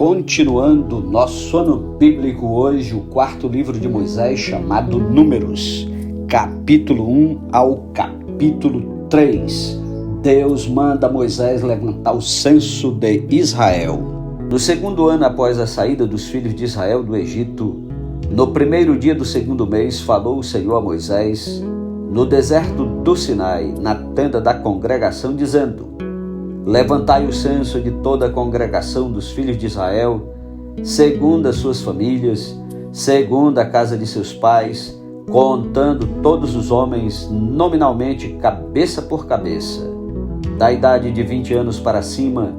Continuando nosso ano bíblico hoje, o quarto livro de Moisés, chamado Números, capítulo 1 ao capítulo 3. Deus manda Moisés levantar o censo de Israel. No segundo ano após a saída dos filhos de Israel do Egito, no primeiro dia do segundo mês, falou o Senhor a Moisés no deserto do Sinai, na tenda da congregação, dizendo: levantai o censo de toda a congregação dos filhos de Israel, segundo as suas famílias, segundo a casa de seus pais, contando todos os homens nominalmente, cabeça por cabeça, da idade de 20 anos para cima,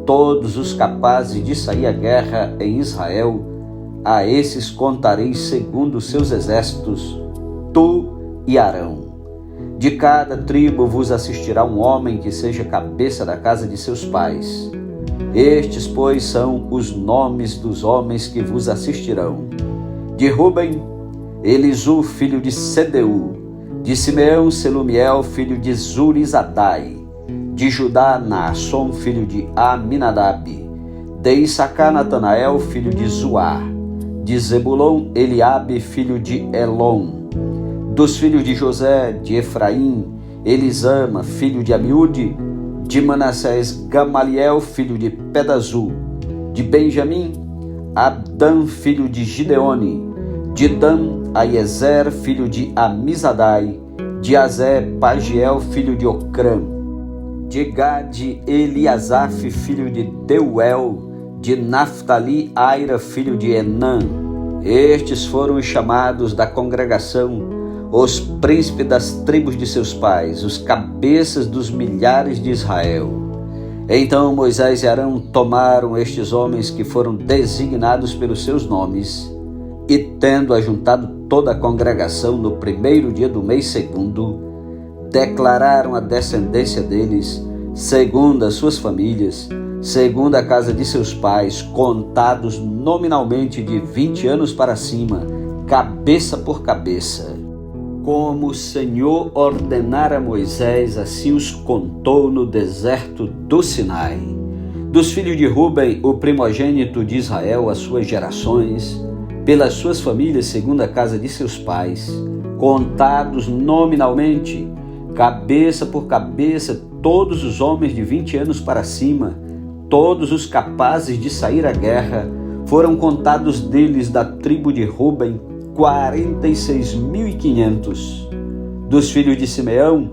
todos os capazes de sair à guerra em Israel. A esses contareis segundo os seus exércitos, tu e Arão. De cada tribo vos assistirá um homem que seja cabeça da casa de seus pais. Estes, pois, são os nomes dos homens que vos assistirão: de Ruben, Elisu, filho de Sedeu; de Simeão, Selumiel, filho de Zurizadai; de Judá, Naasson, filho de Aminadab; de Issacar, Natanael, filho de Zuar; de Zebulon, Eliabe, filho de Elon; dos filhos de José, de Efraim, Elisama, filho de Amiúde; de Manassés, Gamaliel, filho de Pedazu; de Benjamim, Abdã, filho de Gideone; de Dan, Aiezer, filho de Amizadai; de Azé, Pagiel, filho de Ocrã; de Gade, Eliasaf, filho de Deuel; de Naftali, Aira, filho de Enã. Estes foram os chamados da congregação, os príncipes das tribos de seus pais, os cabeças dos milhares de Israel. Então Moisés e Arão tomaram estes homens que foram designados pelos seus nomes, e tendo ajuntado toda a congregação no primeiro dia do mês segundo, declararam a descendência deles, segundo as suas famílias, segundo a casa de seus pais, contados nominalmente de 20 anos para cima, cabeça por cabeça. Como o Senhor ordenara a Moisés, assim os contou no deserto do Sinai. Dos filhos de Ruben, o primogênito de Israel, as suas gerações, pelas suas famílias, segundo a casa de seus pais, contados nominalmente, cabeça por cabeça, todos os homens de 20 anos para cima, todos os capazes de sair à guerra, foram contados deles da tribo de Ruben, 46.500. Dos filhos de Simeão,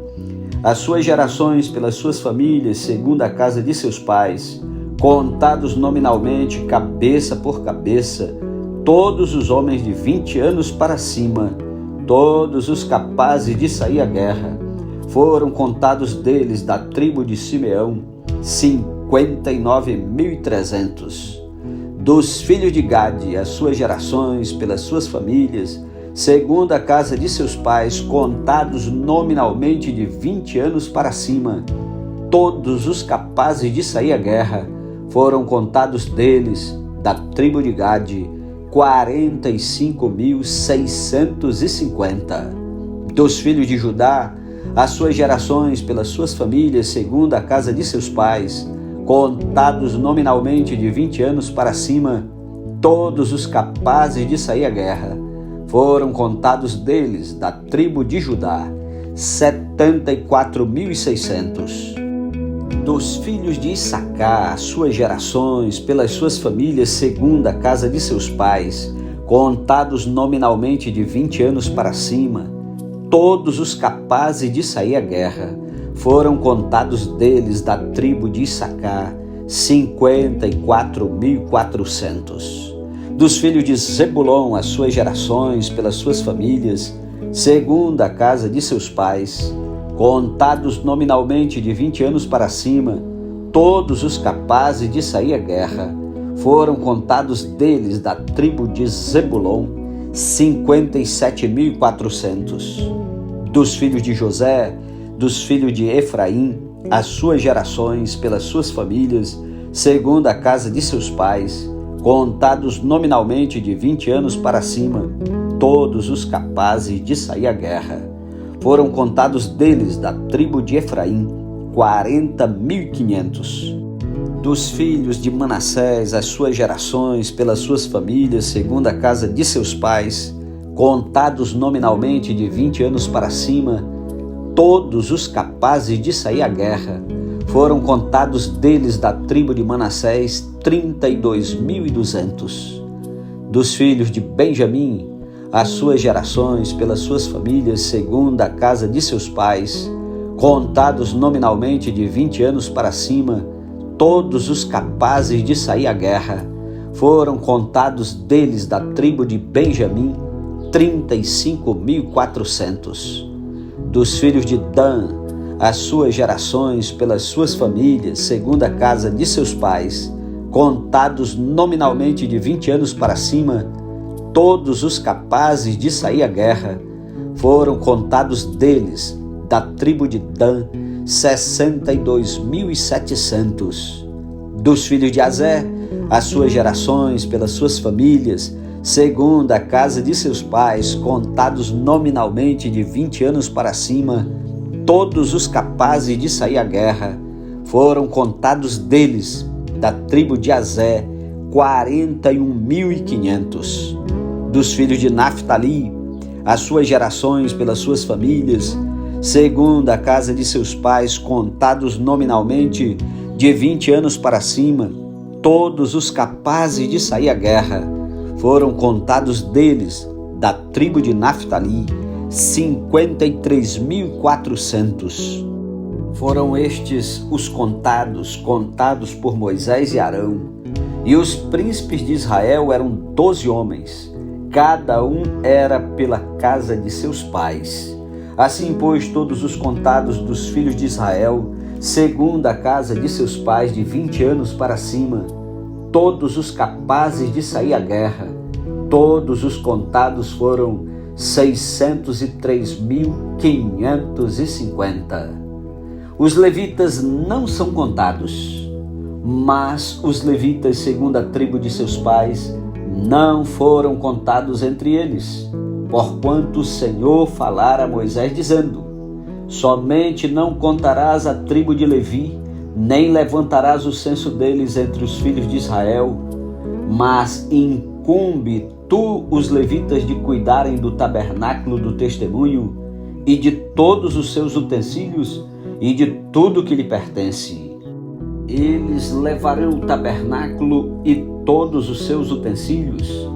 as suas gerações pelas suas famílias, segundo a casa de seus pais, contados nominalmente, cabeça por cabeça, todos os homens de 20 anos para cima, todos os capazes de sair à guerra, foram contados deles da tribo de Simeão, 59.300. Dos filhos de Gade, as suas gerações pelas suas famílias, segundo a casa de seus pais, contados nominalmente de 20 anos para cima, todos os capazes de sair à guerra, foram contados deles, da tribo de Gade, 45.650. Dos filhos de Judá, as suas gerações pelas suas famílias, segundo a casa de seus pais, contados nominalmente de 20 anos para cima, todos os capazes de sair à guerra, foram contados deles, da tribo de Judá, 74.600. Dos filhos de Issacar, as suas gerações pelas suas famílias, segundo a casa de seus pais, contados nominalmente de 20 anos para cima, todos os capazes de sair à guerra, foram contados deles, da tribo de Issacar, 54.400. Dos filhos de Zebulon, as suas gerações pelas suas famílias, segundo a casa de seus pais, contados nominalmente de 20 anos para cima, todos os capazes de sair à guerra, foram contados deles, da tribo de Zebulon, 57.400. Dos filhos de José, dos filhos de Efraim, as suas gerações pelas suas famílias, segundo a casa de seus pais, contados nominalmente de 20 anos para cima, todos os capazes de sair à guerra, foram contados deles, da tribo de Efraim, 40.500. Dos filhos de Manassés, as suas gerações, pelas suas famílias, segundo a casa de seus pais, contados nominalmente de 20 anos para cima, todos os capazes de sair à guerra, foram contados deles da tribo de Manassés 32.200. Dos filhos de Benjamim, as suas gerações, pelas suas famílias, segundo a casa de seus pais, contados nominalmente de 20 anos para cima, todos os capazes de sair à guerra, foram contados deles da tribo de Benjamim 35.400. Dos filhos de Dan, as suas gerações, pelas suas famílias, segundo a casa de seus pais, contados nominalmente de 20 anos para cima, todos os capazes de sair à guerra, foram contados deles, da tribo de Dan, 62.700. Dos filhos de Aser, as suas gerações, pelas suas famílias, segundo a casa de seus pais, contados nominalmente de 20 anos para cima, todos os capazes de sair à guerra, foram contados deles, da tribo de Aser, 41.500. Dos filhos de Naftali, as suas gerações, pelas suas famílias, segundo a casa de seus pais, contados nominalmente de 20 anos para cima, todos os capazes de sair à guerra, foram contados deles, da tribo de Naftali, 53.400. Foram estes os contados por Moisés e Arão, e os príncipes de Israel eram 12 homens, cada um era pela casa de seus pais. Assim, pois, todos os contados dos filhos de Israel, segundo a casa de seus pais, de 20 anos para cima, todos os capazes de sair à guerra, todos os contados foram 603.550. Os levitas não são contados, mas os levitas, segundo a tribo de seus pais, não foram contados entre eles, porquanto o Senhor falara a Moisés, dizendo: somente não contarás a tribo de Levi, nem levantarás o censo deles entre os filhos de Israel, mas incumbe tu os levitas de cuidarem do tabernáculo do testemunho e de todos os seus utensílios e de tudo que lhe pertence. Eles levarão o tabernáculo e todos os seus utensílios.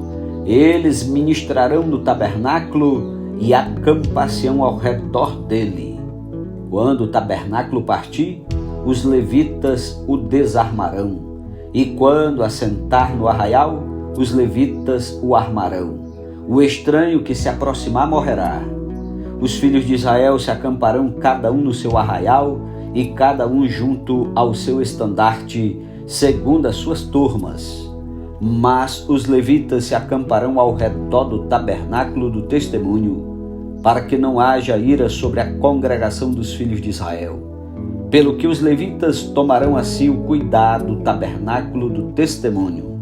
Eles ministrarão no tabernáculo e acampar-se-ão ao redor dele. Quando o tabernáculo partir, os levitas o desarmarão, e quando assentar no arraial, os levitas o armarão. O estranho que se aproximar morrerá. Os filhos de Israel se acamparão cada um no seu arraial e cada um junto ao seu estandarte, segundo as suas turmas. Mas os levitas se acamparão ao redor do tabernáculo do testemunho, para que não haja ira sobre a congregação dos filhos de Israel. Pelo que os levitas tomarão a si o cuidado do tabernáculo do testemunho.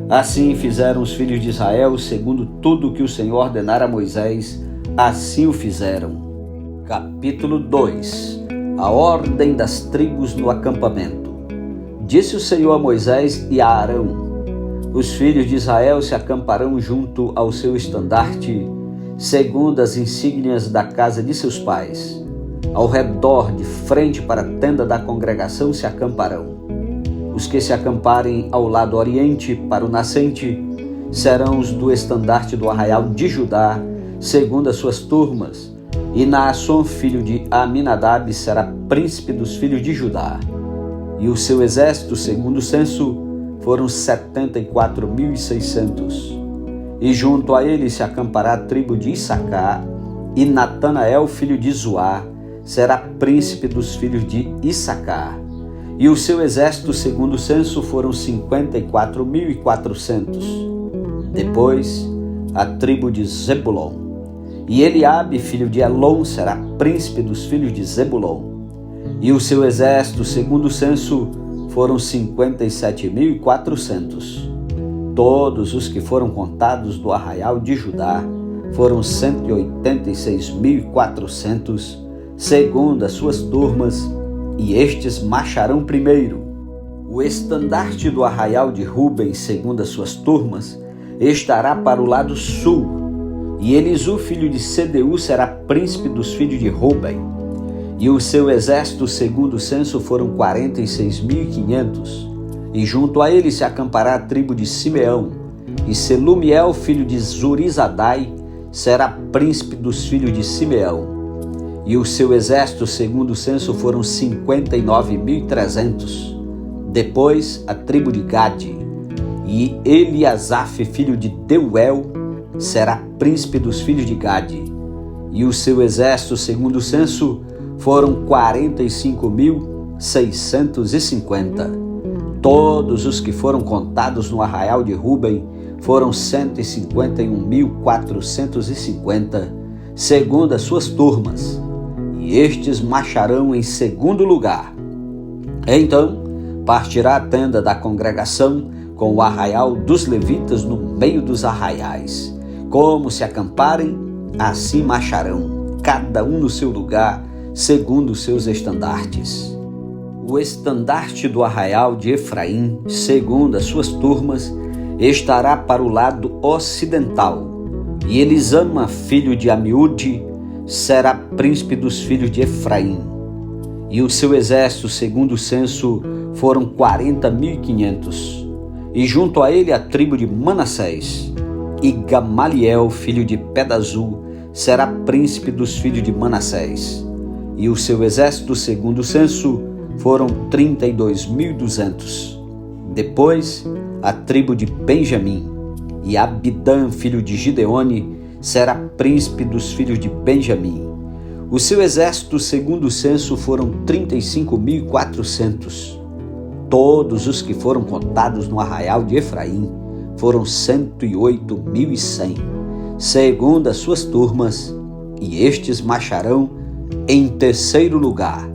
Assim fizeram os filhos de Israel, segundo tudo o que o Senhor ordenara a Moisés, assim o fizeram. Capítulo 2. A ordem das tribos no acampamento. Disse o Senhor a Moisés e a Arão: os filhos de Israel se acamparão junto ao seu estandarte, segundo as insígnias da casa de seus pais. Ao redor, de frente para a tenda da congregação, se acamparão. Os que se acamparem ao lado oriente, para o nascente, serão os do estandarte do arraial de Judá, segundo as suas turmas, e Naasson, filho de Aminadab, será príncipe dos filhos de Judá. E o seu exército, segundo o censo, foram 74.600. E junto a ele se acampará a tribo de Issacar, e Natanael, filho de Zuá, será príncipe dos filhos de Issacar. E o seu exército, segundo o censo, foram 54.400. Depois, a tribo de Zebulon. E Eliabe, filho de Elon, será príncipe dos filhos de Zebulon. E o seu exército, segundo o censo, foram 57.400. Todos os que foram contados do arraial de Judá foram 186.400, segundo as suas turmas, e estes marcharão primeiro. O estandarte do arraial de Ruben, segundo as suas turmas, estará para o lado sul, e Elisu, filho de Sedeu, será príncipe dos filhos de Ruben. E o seu exército, segundo o censo, foram 46.500. E junto a ele se acampará a tribo de Simeão. E Selumiel, filho de Zurizadai, será príncipe dos filhos de Simeão. E o seu exército, segundo o censo, foram 59.300. Depois, a tribo de Gade. E Eliasaf, filho de Deuel, será príncipe dos filhos de Gade. E o seu exército, segundo o censo, foram 45.650. Todos os que foram contados no arraial de Ruben foram 151.450, segundo as suas turmas, e estes marcharão em segundo lugar. Então partirá a tenda da congregação com o arraial dos levitas no meio dos arraiais. Como se acamparem, assim marcharão, cada um no seu lugar, segundo os seus estandartes. O estandarte do arraial de Efraim, segundo as suas turmas, estará para o lado ocidental, e Elisama, filho de Amiúde, será príncipe dos filhos de Efraim. E o seu exército, segundo o censo, foram 40.500. E junto a ele a tribo de Manassés. E Gamaliel, filho de Pedazul, será príncipe dos filhos de Manassés. E o seu exército, segundo o censo, foram 32.200. Depois, a tribo de Benjamim. E Abidã, filho de Gideone, será príncipe dos filhos de Benjamim. O seu exército, segundo o censo, foram 35.400. Todos os que foram contados no arraial de Efraim foram 108.100, segundo as suas turmas, e estes marcharão em terceiro lugar.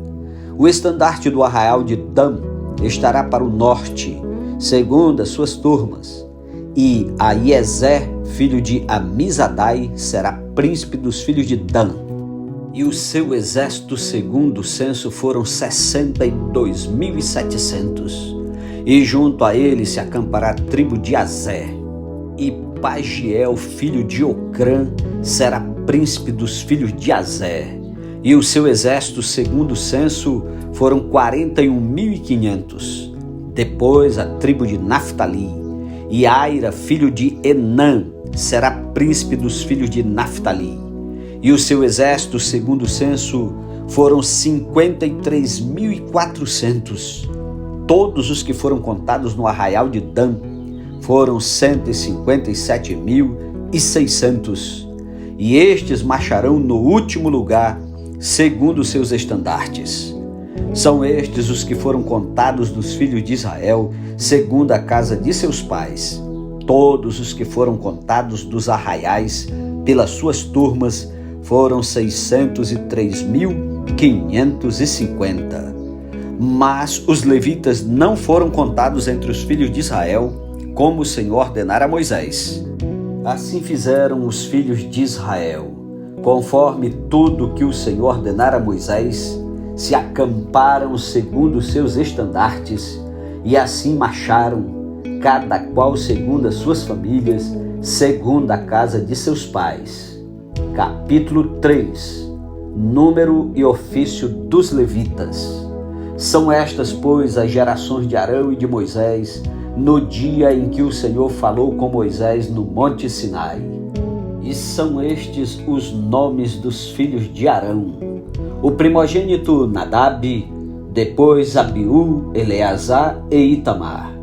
O estandarte do arraial de Dan estará para o norte, segundo as suas turmas, e Aiezer, filho de Amizadai, será príncipe dos filhos de Dan. E o seu exército, segundo o censo, foram 62.700. E junto a ele se acampará a tribo de Azer. E Pagiel, filho de Ocrã, será príncipe dos filhos de Azer. E o seu exército, segundo o censo, foram 41.500. Depois a tribo de Naftali. E Aira, filho de Enã, será príncipe dos filhos de Naftali. E o seu exército, segundo o censo, foram 53.400. Todos os que foram contados no arraial de Dan foram 157.600. E estes marcharão no último lugar, segundo os seus estandartes. São estes os que foram contados dos filhos de Israel, segundo a casa de seus pais. Todos os que foram contados dos arraiais, pelas suas turmas, foram 603.550. Mas os levitas não foram contados entre os filhos de Israel, como o Senhor ordenara a Moisés. Assim fizeram os filhos de Israel, conforme tudo que o Senhor ordenara a Moisés, se acamparam segundo os seus estandartes, e assim marcharam, cada qual segundo as suas famílias, segundo a casa de seus pais. Capítulo 3. Número e ofício dos levitas. São estas, pois, as gerações de Arão e de Moisés, no dia em que o Senhor falou com Moisés no Monte Sinai. E são estes os nomes dos filhos de Arão: o primogênito Nadab, depois Abiú, Eleazar e Itamar.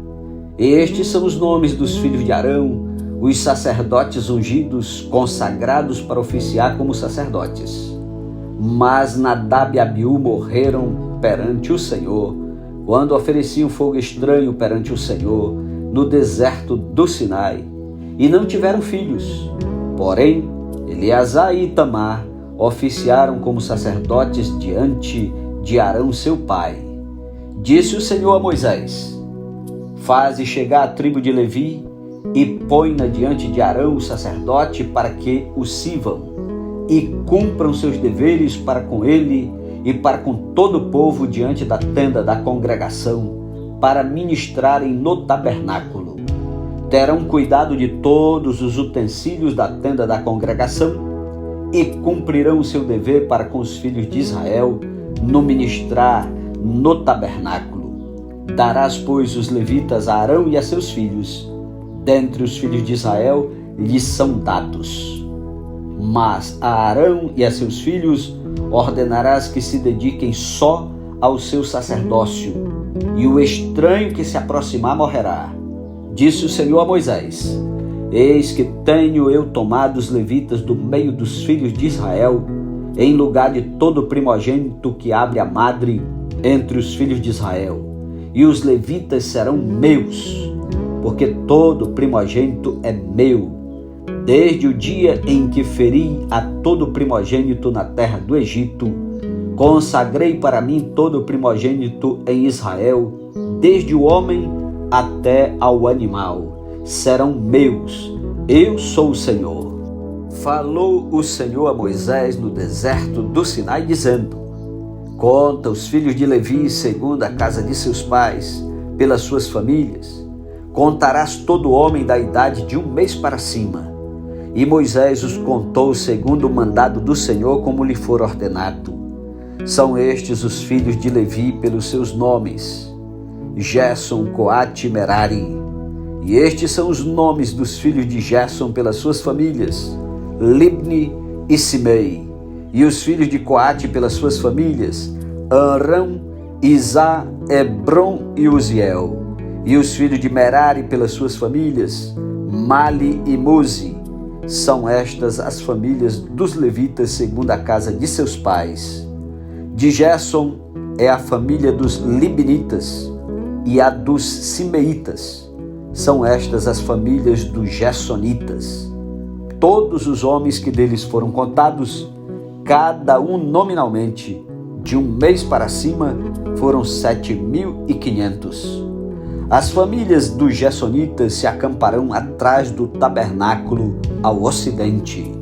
Estes são os nomes dos filhos de Arão, os sacerdotes ungidos, consagrados para oficiar como sacerdotes. Mas Nadab e Abiú morreram perante o Senhor, quando ofereciam fogo estranho perante o Senhor, no deserto do Sinai, e não tiveram filhos. Porém, Eleazar e Itamar oficiaram como sacerdotes diante de Arão seu pai. Disse o Senhor a Moisés: faze chegar a tribo de Levi e põe-na diante de Arão o sacerdote, para que o sirvam e cumpram seus deveres para com ele e para com todo o povo diante da tenda da congregação, para ministrarem no tabernáculo. Terão cuidado de todos os utensílios da tenda da congregação e cumprirão o seu dever para com os filhos de Israel no ministrar no tabernáculo. Darás, pois, os levitas a Arão e a seus filhos. Dentre os filhos de Israel lhes são dados. Mas a Arão e a seus filhos ordenarás que se dediquem só ao seu sacerdócio, e o estranho que se aproximar morrerá. Disse o Senhor a Moisés: Eis que tenho eu tomado os levitas do meio dos filhos de Israel, em lugar de todo primogênito que abre a madre entre os filhos de Israel, e os levitas serão meus, porque todo primogênito é meu, desde o dia em que feri a todo primogênito na terra do Egito. Consagrei para mim todo primogênito em Israel, desde o homem até ao animal. Serão meus. Eu sou o Senhor. Falou o Senhor a Moisés no deserto do Sinai, dizendo: Conta os filhos de Levi segundo a casa de seus pais, pelas suas famílias. Contarás todo homem da idade de 1 mês para cima. E Moisés os contou segundo o mandado do Senhor, como lhe for ordenado. São estes os filhos de Levi pelos seus nomes: Gerson, Coate e Merari. E estes são os nomes dos filhos de Gerson pelas suas famílias: Libni e Simei. E os filhos de Coate pelas suas famílias: Amram, Izá, Hebron e Uziel. E os filhos de Merari pelas suas famílias: Mali e Muzi. São estas as famílias dos levitas segundo a casa de seus pais. De Gerson é a família dos Libnitas e a dos Simeitas. São estas as famílias dos Gersonitas. Todos os homens que deles foram contados, cada um nominalmente, de 1 mês para cima, foram 7.500. As famílias dos Gersonitas se acamparão atrás do tabernáculo ao ocidente.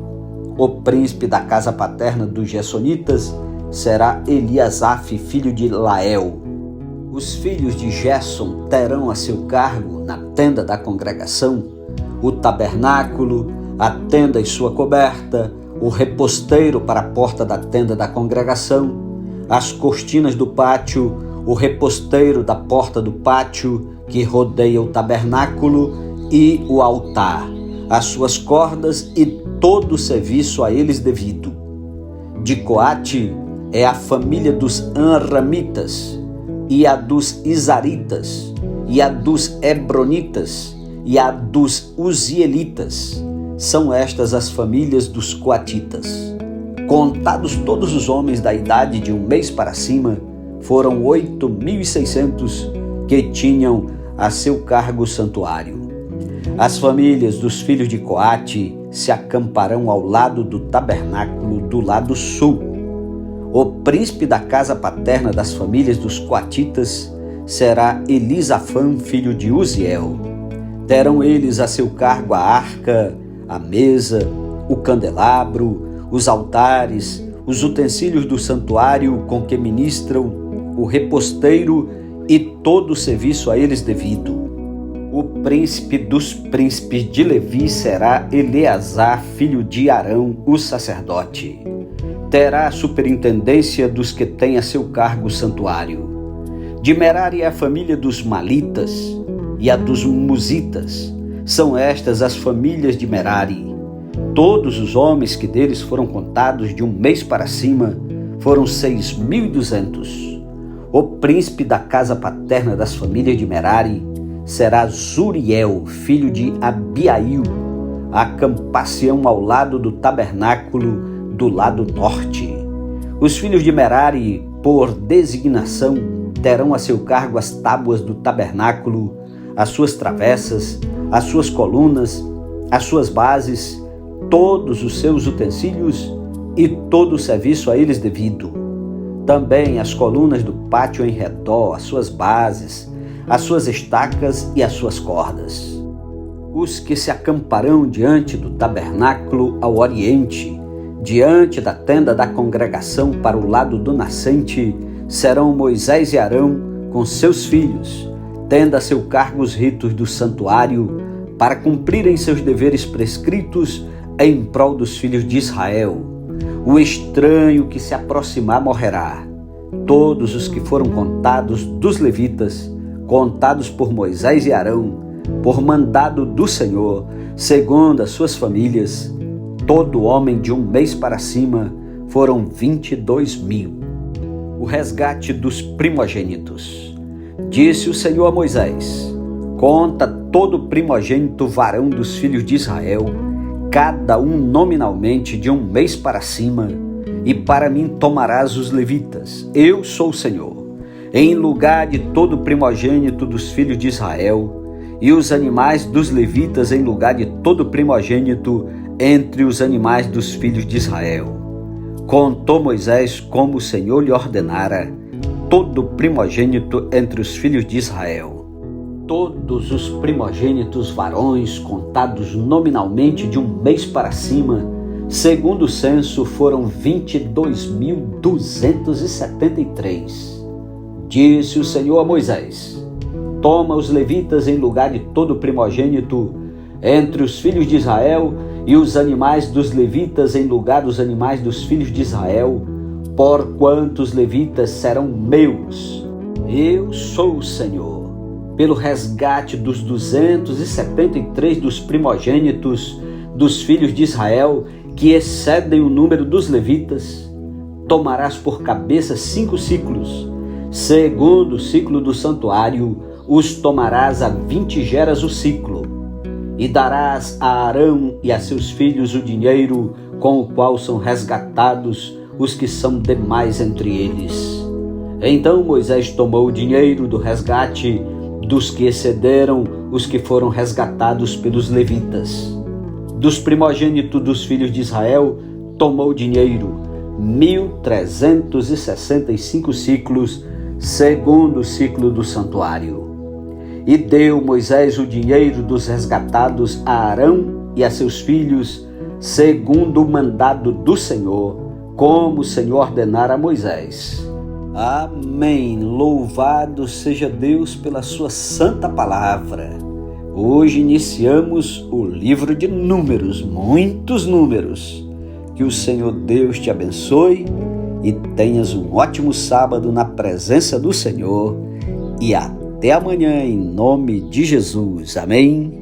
O príncipe da casa paterna dos Gersonitas será Eliasaf, filho de Lael. Os filhos de Gerson terão a seu cargo, na tenda da congregação, o tabernáculo, a tenda e sua coberta, o reposteiro para a porta da tenda da congregação, as cortinas do pátio, o reposteiro da porta do pátio que rodeia o tabernáculo e o altar, as suas cordas e todo o serviço a eles devido. De Coate é a família dos Amramitas, e a dos Izaritas, e a dos Hebronitas, e a dos Uzielitas. São estas as famílias dos Coatitas. Contados todos os homens da idade de 1 mês para cima, foram 8.600 que tinham a seu cargo o santuário. As famílias dos filhos de Coate se acamparão ao lado do tabernáculo do lado sul. O príncipe da casa paterna das famílias dos Coatitas será Elisafã, filho de Uziel. Terão eles a seu cargo a arca, a mesa, o candelabro, os altares, os utensílios do santuário com que ministram, o reposteiro e todo o serviço a eles devido. O príncipe dos príncipes de Levi será Eleazar, filho de Arão, o sacerdote. Terá a superintendência dos que têm a seu cargo o santuário. De Merari é a família dos Malitas e a dos Musitas. São estas as famílias de Merari. Todos os homens que deles foram contados de 1 mês para cima foram 6.200. O príncipe da casa paterna das famílias de Merari será Zuriel, filho de Abiail. Acampar-se-ão ao lado do tabernáculo do lado norte. Os filhos de Merari, por designação, terão a seu cargo as tábuas do tabernáculo, as suas travessas, as suas colunas, as suas bases, todos os seus utensílios e todo o serviço a eles devido. Também as colunas do pátio em redor, as suas bases, as suas estacas e as suas cordas. Os que se acamparão diante do tabernáculo ao oriente, diante da tenda da congregação para o lado do nascente, serão Moisés e Arão com seus filhos, tendo a seu cargo os ritos do santuário, para cumprirem seus deveres prescritos em prol dos filhos de Israel. O estranho que se aproximar morrerá. Todos os que foram contados dos levitas, contados por Moisés e Arão, por mandado do Senhor, segundo as suas famílias, todo homem de 1 mês para cima, foram 22.000. O resgate dos primogênitos. Disse o Senhor a Moisés: conta todo primogênito varão dos filhos de Israel, cada um nominalmente de 1 mês para cima, e para mim tomarás os levitas. Eu sou o Senhor, em lugar de todo primogênito dos filhos de Israel, e os animais dos levitas em lugar de todo primogênito entre os animais dos filhos de Israel. Contou Moisés como o Senhor lhe ordenara, todo primogênito entre os filhos de Israel. Todos os primogênitos varões contados nominalmente de 1 mês para cima, segundo o censo, foram 22.273. Disse o Senhor a Moisés: toma os levitas em lugar de todo primogênito entre os filhos de Israel, e os animais dos levitas em lugar dos animais dos filhos de Israel, porquanto os levitas serão meus. Eu sou o Senhor. Pelo resgate dos 273 dos primogênitos dos filhos de Israel, que excedem o número dos levitas, tomarás por cabeça 5 ciclos. Segundo o ciclo do santuário, os tomarás a 20 geras o ciclo. E darás a Arão e a seus filhos o dinheiro com o qual são resgatados os que são demais entre eles. Então Moisés tomou o dinheiro do resgate dos que excederam os que foram resgatados pelos levitas. Dos primogênitos dos filhos de Israel, tomou o dinheiro, 1.365 ciclos, segundo o ciclo do santuário. E deu Moisés o dinheiro dos resgatados a Arão e a seus filhos, segundo o mandado do Senhor, como o Senhor ordenara a Moisés. Amém. Louvado seja Deus pela sua santa palavra. Hoje iniciamos o livro de Números, muitos números. Que o Senhor Deus te abençoe e tenhas um ótimo sábado na presença do Senhor. E até amanhã, em nome de Jesus. Amém.